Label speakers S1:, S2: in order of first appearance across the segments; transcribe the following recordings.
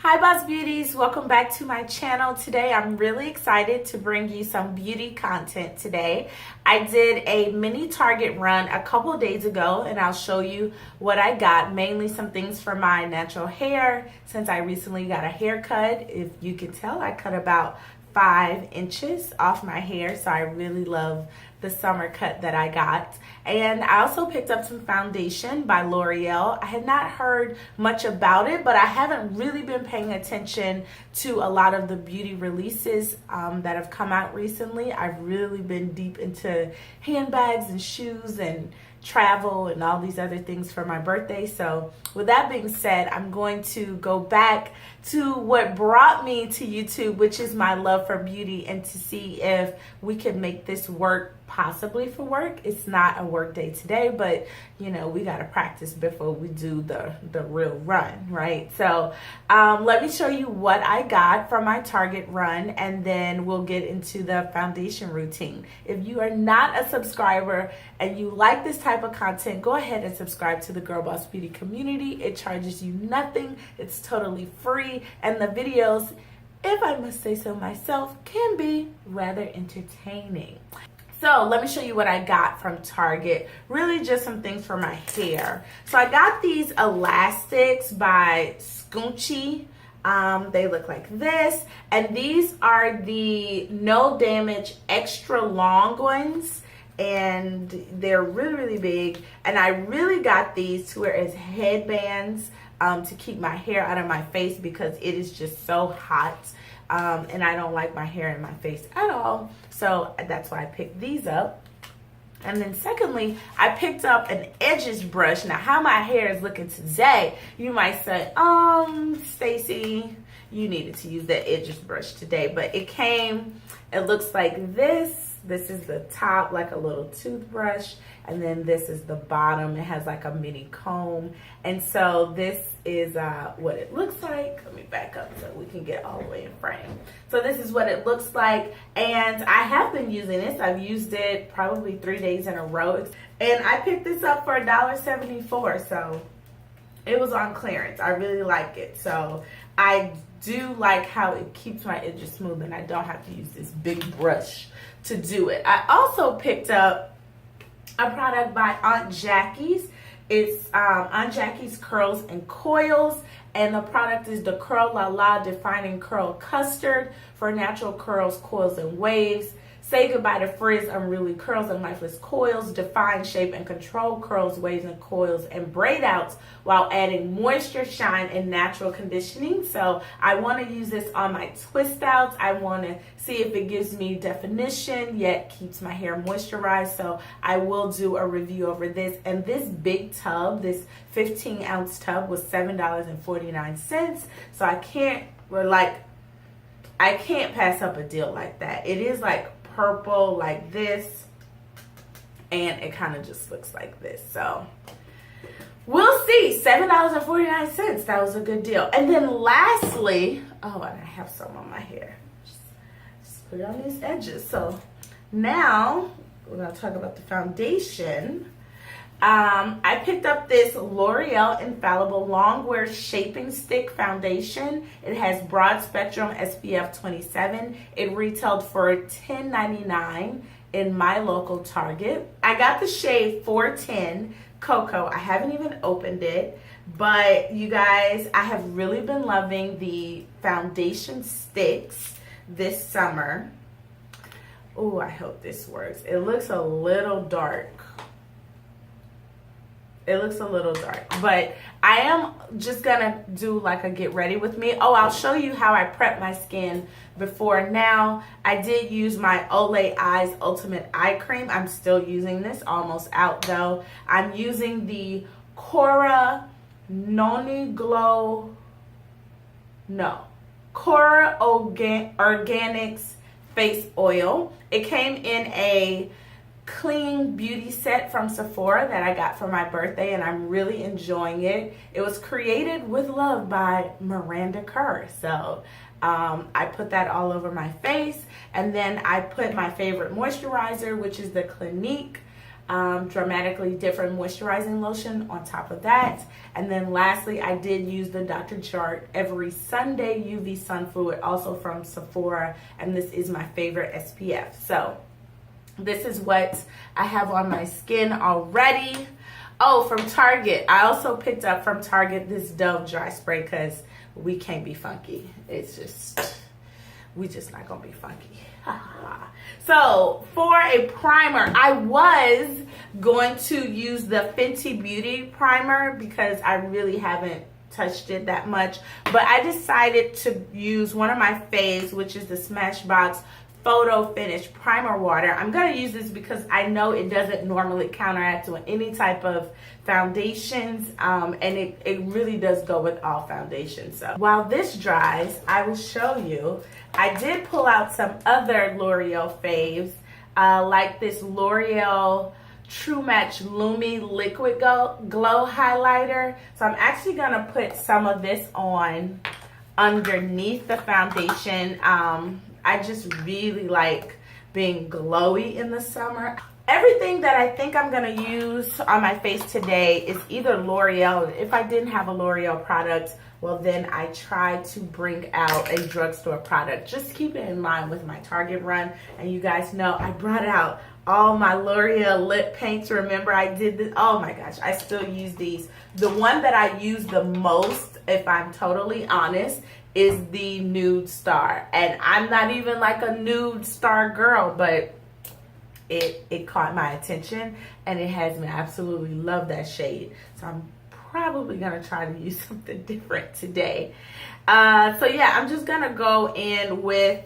S1: Hi Boss Beauties, welcome back to my channel. Today I'm really excited to bring you some beauty content today. I did a mini Target run a couple days ago and I'll show you what I got, mainly some things for my natural hair since I recently got a haircut. If you can tell, I cut about 5 inches off my hair, so I really love the summer cut that I got. And I also picked up some foundation by L'Oreal. I had not heard much about it, but I haven't really been paying attention to a lot of the beauty releases that have come out recently. I've really been deep into handbags and shoes and travel and all these other things for my birthday. So with that being said, I'm going to go back to what brought me to YouTube, which is my love for beauty, and to see if we can make this work, possibly for work. It's not a work day today, but you know, we got to practice before we do the real run, right? So let me show you what I got from my Target run, and then we'll get into the foundation routine. If you are not a subscriber and you like this type of content, go ahead and subscribe to the Girl Boss Beauty community. It charges you nothing. It's totally free, and the videos, if I must say so myself, can be rather entertaining. So let me show you what I got from Target. Really just some things for my hair. So I got these elastics by Scoonchy. They look like this, and these are the no damage extra long ones, and they're really big, and I really got these to wear as headbands to keep my hair out of my face because it is just so hot. And I don't like my hair in my face at all, so that's why I picked these up. And then secondly, I picked up an edges brush. Now, how my hair is looking today, you might say, Stacy, you needed to use that edges brush today, but it looks like this. This is the top, like a little toothbrush, and then this is the bottom. It has like a mini comb, and so this is what it looks like. Let me back up so we can get all the way in frame. So this is what it looks like, and I have been using this. I've used it probably 3 days in a row, and I picked this up for $1.74, so it was on clearance. I really like it, so I do like how it keeps my edges smooth, and I don't have to use this big brush to do it. I also picked up a product by Aunt Jackie's. It's Aunt Jackie's Curls and Coils, and the product is the Curl La La Defining Curl Custard for natural curls, coils, and waves. Say goodbye to frizz, unruly curls, and lifeless coils. Define, shape, and control curls, waves, and coils, and braid outs while adding moisture, shine, and natural conditioning. So I want to use this on my twist outs. I want to see if it gives me definition yet keeps my hair moisturized. So I will do a review over this. And this big tub, this 15-ounce tub, was $7.49. So I can't pass up a deal like that. It is like purple like this, and it kind of just looks like this. So we'll see. $7.49. That was a good deal. And then lastly, oh, and I have some on my hair. Just put it on these edges. So now we're going to talk about the foundation. I picked up this L'Oreal Infallible Longwear Shaping Stick Foundation. It has broad spectrum SPF 27. It retailed for $10.99 in my local Target. I got the shade 410 Cocoa. I haven't even opened it, but you guys, I have really been loving the foundation sticks this summer. Oh, I hope this works. It looks a little dark. It looks a little dark, but I am just gonna do like a get ready with me. Oh, I'll show you how I prep my skin before now. I did use my Olay Eyes Ultimate Eye Cream. I'm still using this, almost out though. I'm using the Cora Organics Face Oil. It came in a clean beauty set from Sephora that I got for my birthday, and I'm really enjoying it. It was created with love by Miranda Kerr, so I put that all over my face, and then I put my favorite moisturizer, which is the Clinique Dramatically Different Moisturizing Lotion on top of that. And then lastly, I did use the Dr. Jart Every Sunday UV Sun Fluid, also from Sephora, and this is my favorite SPF. So this is what I have on my skin already. Oh, from Target, I also picked up from Target this Dove Dry Spray because we can't be funky. It's just, we just not gonna be funky. So for a primer, I was going to use the Fenty Beauty primer because I really haven't touched it that much, but I decided to use one of my faves, which is the Smashbox Photo Finish Primer Water. I'm going to use this because I know it doesn't normally counteract with any type of foundations, and it really does go with all foundations. So while this dries, I will show you. I did pull out some other L'Oreal faves, like this L'Oreal True Match Lumi Liquid Glow Highlighter. So I'm actually going to put some of this on underneath the foundation. I just really like being glowy in the summer. Everything that I think I'm going to use on my face today is either L'Oreal. If I didn't have a L'Oreal product, well then I try to bring out a drugstore product. Just keep it in line with my Target run. And you guys know I brought out all my L'Oreal lip paints. Remember I did this? Oh my gosh, I still use these. The one that I use the most, if I'm totally honest, is the Nude Star. And I'm not even like a Nude Star girl, but it caught my attention and it has me absolutely love that shade. So I'm probably gonna try to use something different today. So yeah, I'm just gonna go in with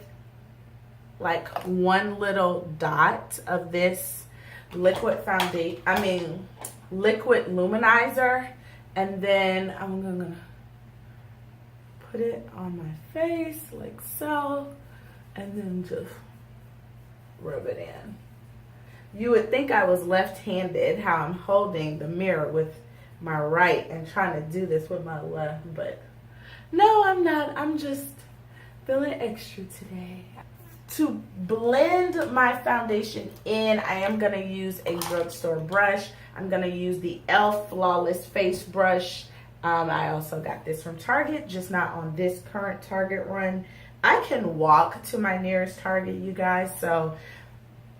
S1: like one little dot of this liquid foundation, liquid luminizer, and then I'm gonna put it on my face like so, and then just rub it in. You would think I was left-handed, how I'm holding the mirror with my right and trying to do this with my left, but no, I'm not. I'm just feeling extra today. To blend my foundation in, I am going to use a drugstore brush. I'm going to use the e.l.f. Flawless Face Brush. I also got this from Target, just not on this current Target run. I can walk to my nearest Target, you guys, so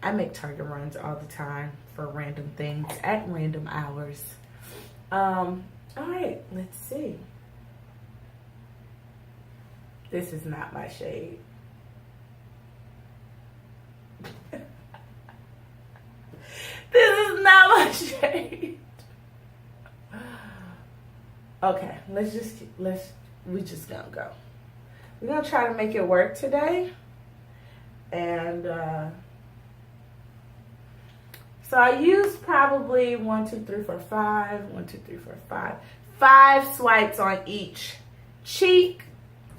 S1: I make Target runs all the time for random things at random hours. All right, let's see. This is not my shade. This is not my shade. Okay, we just gonna go. We're gonna try to make it work today. And so I used probably 5 swipes on each cheek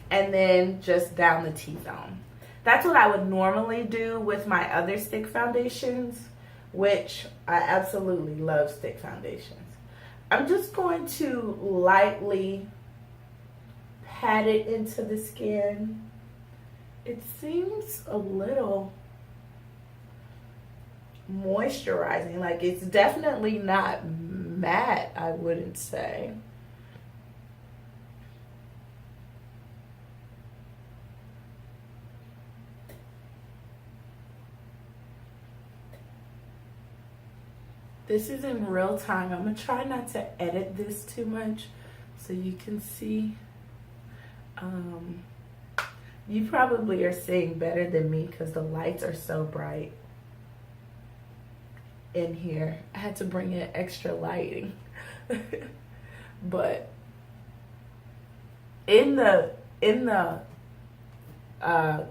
S1: and then just down the T-zone. That's what I would normally do with my other stick foundations, which I absolutely love stick foundations. I'm just going to lightly pat it into the skin. It seems a little moisturizing. Like, it's definitely not matte, I wouldn't say. This is in real time. I'm gonna try not to edit this too much so you can see. You probably are seeing better than me because the lights are so bright in here. I had to bring in extra lighting. But in the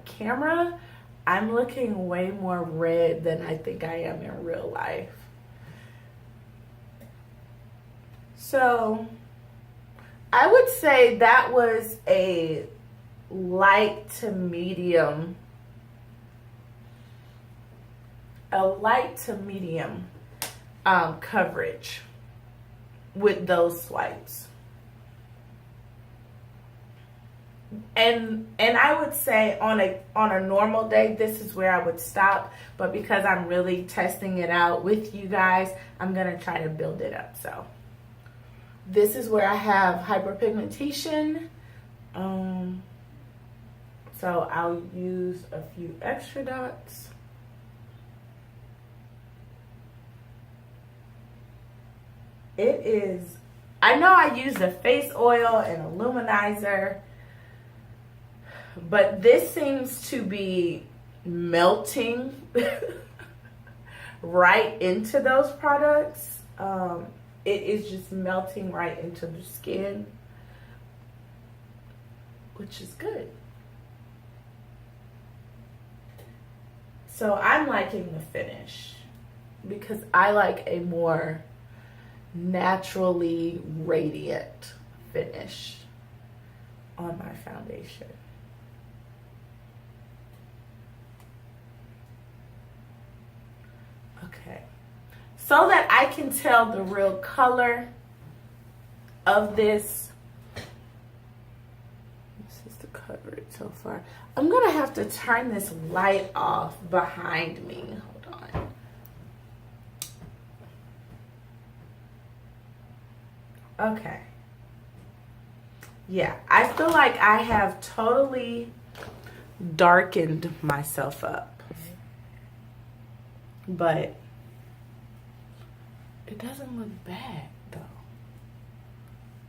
S1: camera, I'm looking way more red than I think I am in real life. So I would say that was a light to medium coverage with those swipes. And I would say on a normal day, this is where I would stop. But because I'm really testing it out with you guys, I'm gonna try to build it up. So this is where I have hyperpigmentation. So I'll use a few extra dots. It is, I know I used a face oil and a luminizer, but this seems to be melting right into those products. It is just melting right into the skin, which is good. So I'm liking the finish because I like a more naturally radiant finish on my foundation. Okay, so that I can tell the real color of this. This is the coverage so far. I'm gonna have to turn this light off behind me. Hold on. Okay. Yeah, I feel like I have totally darkened myself up. But it doesn't look bad though.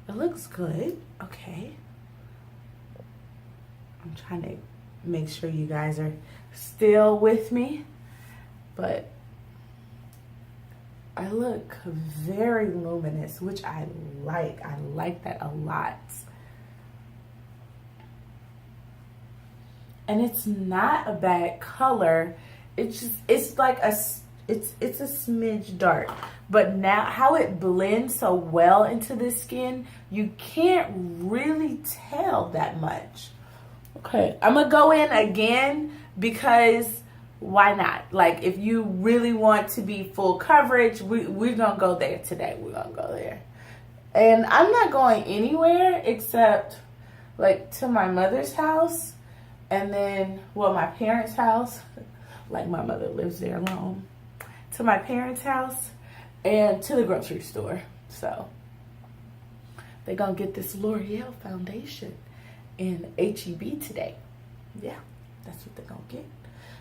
S1: It looks good. Okay. I'm trying to make sure you guys are still with me, but I look very luminous, which I like. I like that a lot. And it's not a bad color. It's just, it's like it's a smidge dark. But now how it blends so well into the skin, you can't really tell that much. Okay, I'm gonna go in again because why not? Like, if you really want to be full coverage, we're gonna go there today. We're gonna go there. And I'm not going anywhere except like to my mother's house and then, well, my parents' house. Like, my mother lives there alone. To my parents' house and to the grocery store. So they're gonna get this L'Oreal foundation in HEB today. Yeah, that's what they're gonna get.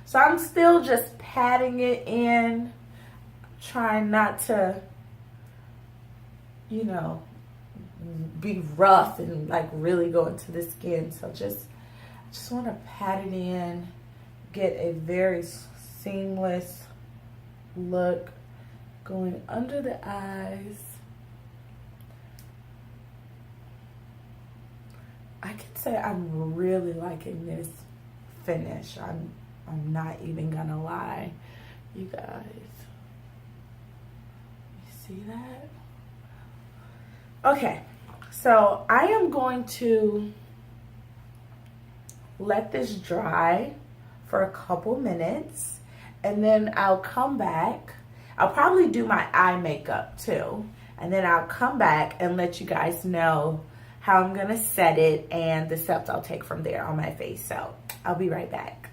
S1: So I'm still just patting it in, trying not to, you know, be rough and like really go into the skin. So just want to pat it in, get a very seamless look going under the eyes. I can say I'm really liking this finish. I'm not even gonna lie, you guys. You see that? Okay, so I am going to let this dry for a couple minutes and then I'll come back. I'll probably do my eye makeup too, and then I'll come back and let you guys know how I'm gonna set it and the steps I'll take from there on my face. So I'll be right back.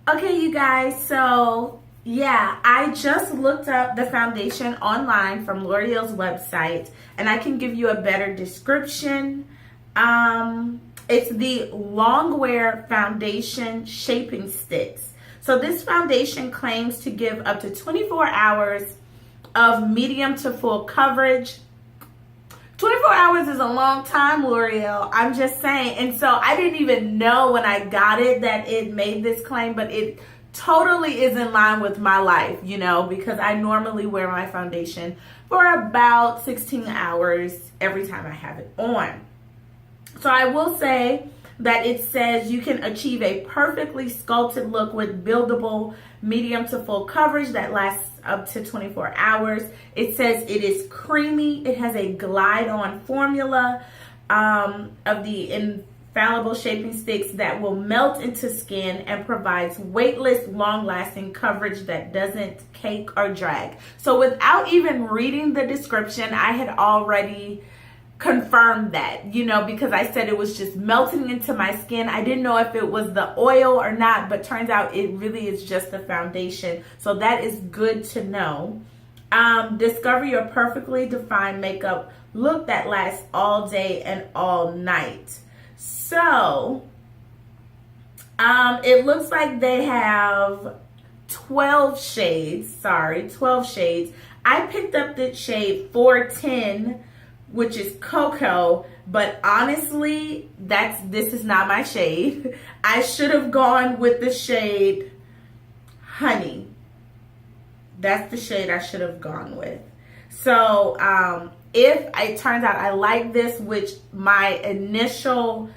S1: Okay, you guys, so yeah, I just looked up the foundation online from L'Oreal's website and I can give you a better description. It's the Longwear Foundation Shaping Sticks. So this foundation claims to give up to 24 hours of medium to full coverage. 24 hours is a long time, L'Oreal. I'm just saying. And so I didn't even know when I got it that it made this claim, but it totally is in line with my life, you know, because I normally wear my foundation for about 16 hours every time I have it on. So I will say that it says you can achieve a perfectly sculpted look with buildable medium to full coverage that lasts up to 24 hours. It says it is creamy. It has a glide on formula of the infallible shaping sticks that will melt into skin and provides weightless, long-lasting coverage that doesn't cake or drag. So without even reading the description, I had already confirmed that, you know, because I said it was just melting into my skin. I didn't know if it was the oil or not, but turns out it really is just the foundation. So that is good to know. Discover your perfectly defined makeup look that lasts all day and all night. So it looks like they have 12 shades. 12 shades. I picked up the shade 410, which is cocoa, but honestly, this is not my shade. I should have gone with the shade honey. That's the shade I should have gone with. So if it turns out I like this, which my initial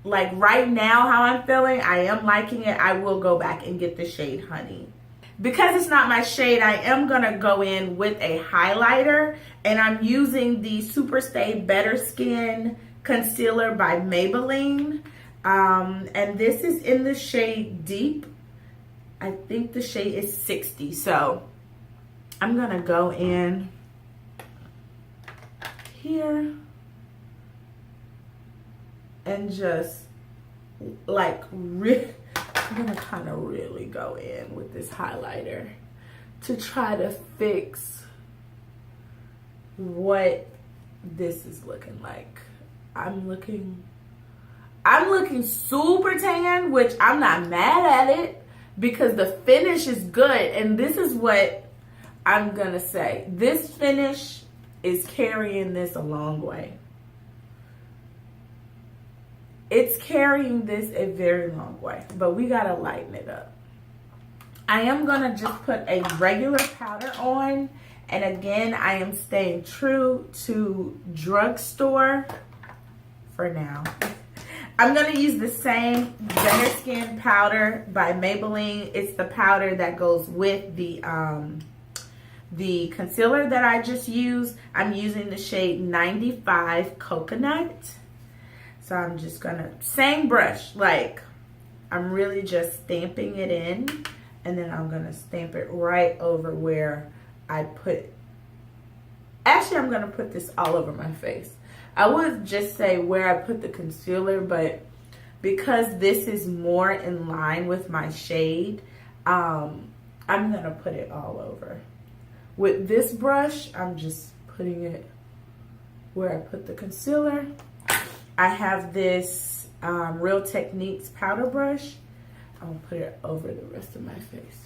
S1: like right now how I'm feeling, I am liking it, I will go back and get the shade honey. Because it's not my shade, I am gonna go in with a highlighter, and I'm using the Superstay Better Skin Concealer by Maybelline. And this is in the shade Deep. I think the shade is 60. So I'm gonna go in here and just like I'm gonna kind of really go in with this highlighter to try to fix what this is looking like. I'm looking super tan, which I'm not mad at it because the finish is good. And this is what I'm gonna say. This finish is carrying this a long way. It's carrying this a very long way, but we gotta lighten it up. I am gonna just put a regular powder on, and again, I am staying true to drugstore for now. I'm gonna use the same Better Skin powder by Maybelline. It's the powder that goes with the concealer that I just used. I'm using the shade 95 Coconut. So I'm just gonna, same brush, like I'm really just stamping it in, and then I'm gonna stamp it right over where I put, actually I'm gonna put this all over my face. I would just say where I put the concealer, but because this is more in line with my shade, I'm gonna put it all over. With this brush, I'm just putting it where I put the concealer. I have this Real Techniques powder brush. I'm gonna put it over the rest of my face.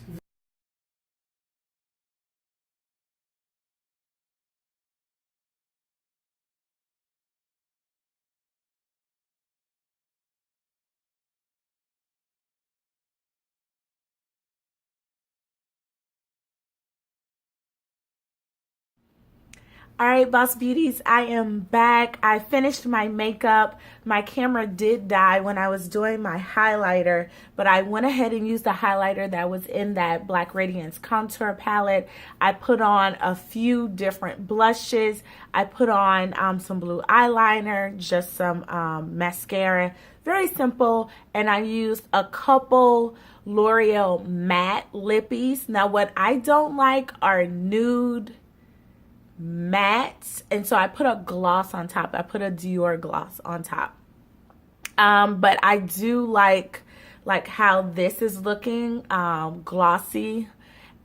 S1: All right, Boss Beauties, I am back. I finished my makeup. My camera did die when I was doing my highlighter, but I went ahead and used the highlighter that was in that Black Radiance contour palette. I put on a few different blushes. I put on some blue eyeliner, just some mascara, very simple, and I used a couple L'Oreal matte lippies. Now, what I don't like are nude matte, and so I put a gloss on top. I put a Dior gloss on top. But I do like how this is looking, glossy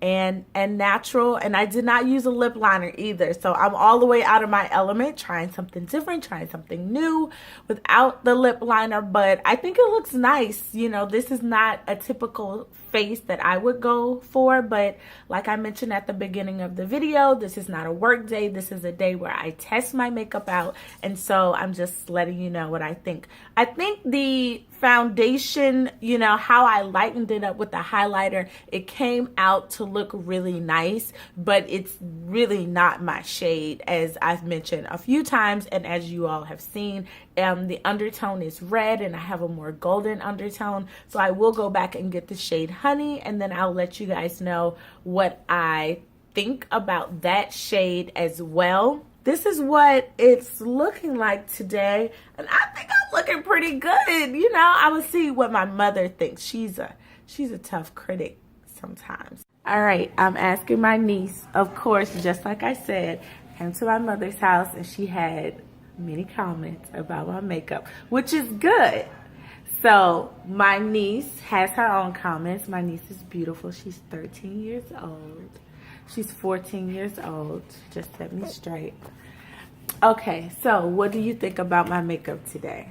S1: and natural. And I did not use a lip liner either. So I'm all the way out of my element, trying something different, trying something new without the lip liner. But I think it looks nice. You know, this is not a typical face that I would go for, but like I mentioned at the beginning of the video, this is not a work day. This is a day where I test my makeup out, and so I'm just letting you know what I think. I think the foundation, you know, how I lightened it up with the highlighter, it came out to look really nice, but it's really not my shade, as I've mentioned a few times, and as you all have seen. The undertone is red, and I have a more golden undertone, so I will go back and get the shade Honey, and then I'll let you guys know what I think about that shade as well. This is what it's looking like today, and I think I'm looking pretty good. You know, I will see what my mother thinks. She's a tough critic sometimes. All right, I'm asking my niece, of course, just like I said, came to my mother's house and she had many comments about my makeup, which is good. So my niece has her own comments. My niece is beautiful. She's 13 years old. She's 14 years old. Just set me straight. Okay, so what do you think about my makeup today?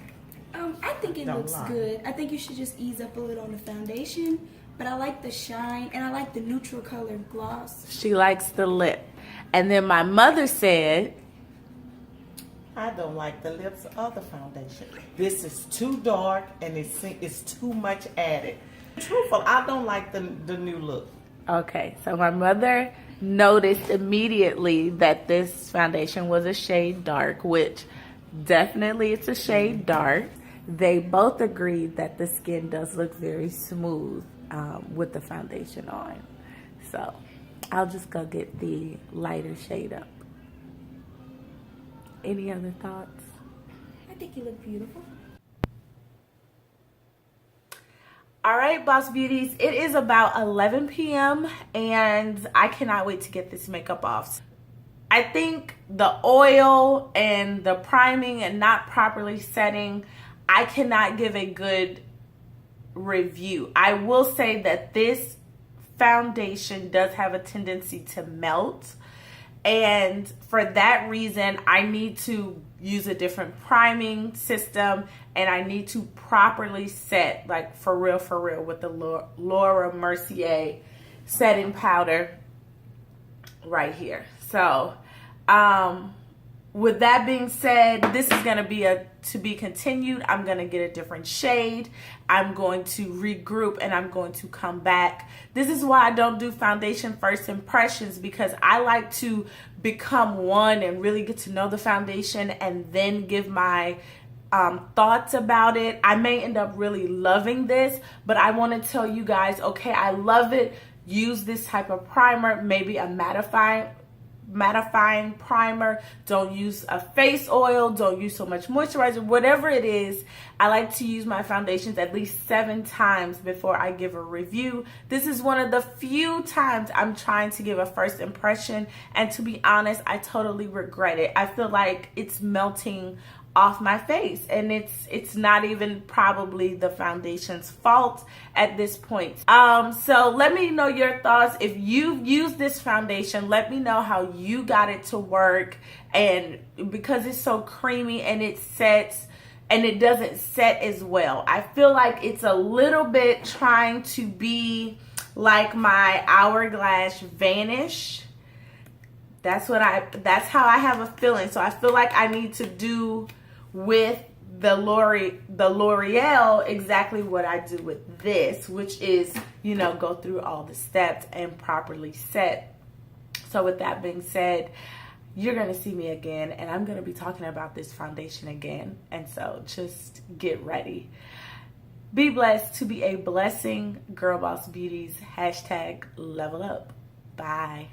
S2: I think it looks good. I think you should just ease up a little on the foundation, but I like the shine and I like the neutral colored gloss.
S1: She likes the lip. And then my mother said,
S3: I don't like the lips or the foundation. This is too dark and it's too much added. Truthful, I don't like the new look.
S1: okay, so my mother noticed immediately that this foundation was a shade dark, which definitely it's a shade dark. They both agreed that the skin does look very smooth with the foundation on. So I'll just go get the lighter shade up. Any other thoughts?
S2: I think you look beautiful.
S1: All right, Boss Beauties, it is about 11 p.m. and I cannot wait to get this makeup off. I think the oil and the priming and not properly setting, I cannot give a good review. I will say that this foundation does have a tendency to melt. And for that reason, I need to use a different priming system and I need to properly set, like for real, with the Laura Mercier setting powder right here. So, with that being said, this is going to be to be continued. I'm going to get a different shade. I'm going to regroup and I'm going to come back. This is why I don't do foundation first impressions, because I like to become one and really get to know the foundation and then give my thoughts about it. I may end up really loving this, but I want to tell you guys, okay, I love it. Use this type of primer, maybe a mattifying primer. Don't use a face oil. Don't use so much moisturizer. Whatever it is, I like to use my foundations at least 7 times before I give a review. This is one of the few times I'm trying to give a first impression, and to be honest, I totally regret it. I feel like it's melting off my face, and it's not even probably the foundation's fault at this point. So let me know your thoughts. If you've used this foundation, let me know how you got it to work. And because it's so creamy and it sets and it doesn't set as well, I feel like it's a little bit trying to be like my Hourglass Vanish. That's how I have a feeling. So I feel like I need to do with the L'Oreal exactly what I do with this, which is, you know, go through all the steps and properly set. So with that being said, you're going to see me again, and I'm going to be talking about this foundation again. And so just get ready. Be blessed to be a blessing. Girl Boss Beauties, #level up. Bye.